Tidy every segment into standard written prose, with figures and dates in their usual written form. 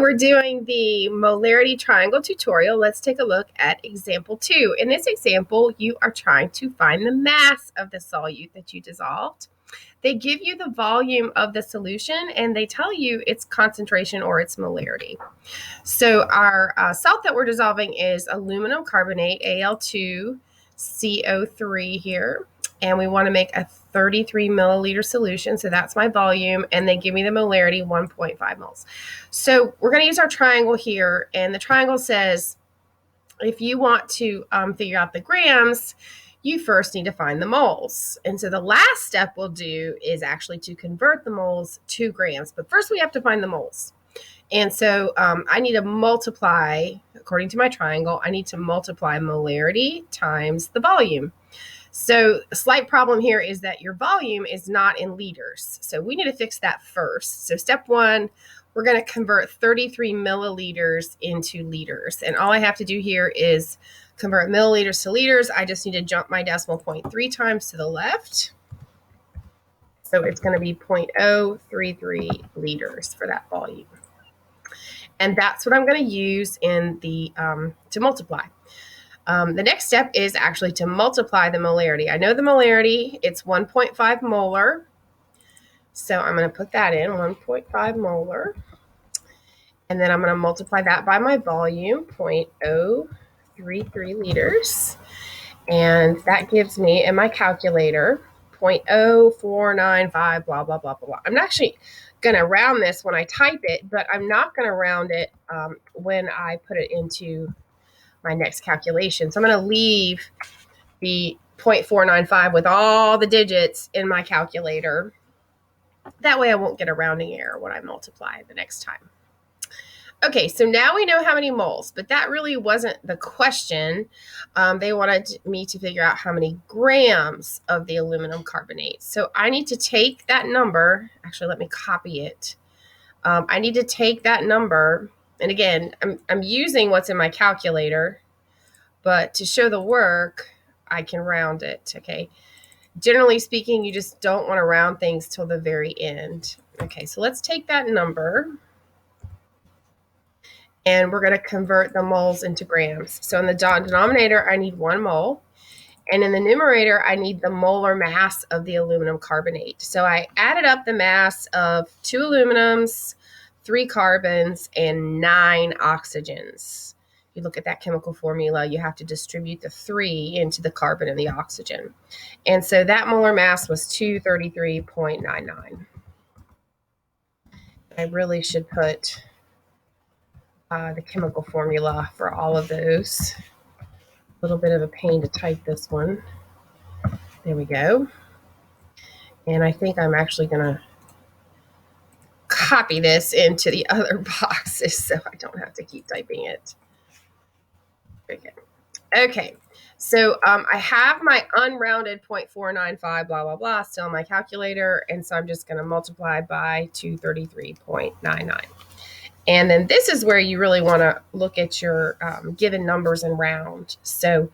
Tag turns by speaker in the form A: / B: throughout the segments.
A: we're doing the molarity triangle tutorial. Let's take a look at example 2. In this example, you are trying to find the mass of the solute that you dissolved. They give you the volume of the solution and they tell you its concentration or its molarity. So our salt that we're dissolving is aluminum carbonate, Al2CO3 here. And we want to make a 33 milliliter solution. So that's my volume. And they give me the molarity 1.5 moles. So we're going to use our triangle here. And the triangle says, if you want to figure out the grams, you first need to find the moles. And so the last step we'll do is actually to convert the moles to grams. But first we have to find the moles. And so I need to multiply, according to my triangle, I need to multiply molarity times the volume. So a slight problem here is that your volume is not in liters. So we need to fix that first. So step 1, we're going to convert 33 milliliters into liters. And all I have to do here is convert milliliters to liters. I just need to jump my decimal point 3 times to the left. So it's going to be 0.033 liters for that volume. And that's what I'm going to use in the to multiply. The next step is actually to multiply the molarity. I know the molarity, it's 1.5 molar. So I'm going to put that in, 1.5 molar. And then I'm going to multiply that by my volume, 0.033 liters. And that gives me, in my calculator, 0.0495, blah, blah, blah, blah, blah. I'm actually going to round this when I type it, but I'm not going to round it when I put it into my next calculation. So I'm going to leave the 0.495 with all the digits in my calculator. That way I won't get a rounding error when I multiply the next time. Okay, so now we know how many moles, but that really wasn't the question. They wanted me to figure out how many grams of the aluminum carbonate. So I need to take that number. Actually, let me copy it. I need to take that number. And again, I'm using what's in my calculator, but to show the work, I can round it, okay? Generally speaking, you just don't want to round things till the very end. Okay, so let's take that number. And we're going to convert the moles into grams. So in the denominator, I need 1 mole. And in the numerator, I need the molar mass of the aluminum carbonate. So I added up the mass of 2 aluminums, 3 carbons, and 9 oxygens. If you look at that chemical formula, you have to distribute the 3 into the carbon and the oxygen. And so that molar mass was 233.99. I really should put the chemical formula for all of those. A little bit of a pain to type this one. There we go. And I think I'm actually going to copy this into the other boxes so I don't have to keep typing it. Okay. So I have my unrounded 0.495 blah, blah, blah still on my calculator. And so I'm just going to multiply by 233.99. And then this is where you really want to look at your given numbers and round. So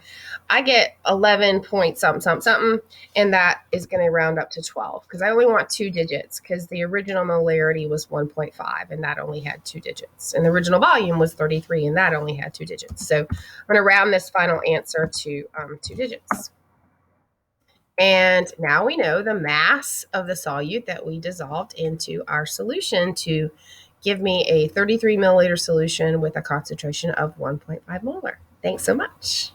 A: I get 11 point something, something, something, and that is going to round up to 12 because I only want 2 digits because the original molarity was 1.5 and that only had 2 digits. And the original volume was 33 and that only had 2 digits. So I'm going to round this final answer to 2 digits. And now we know the mass of the solute that we dissolved into our solution to give me a 33 milliliter solution with a concentration of 1.5 molar. Thanks so much.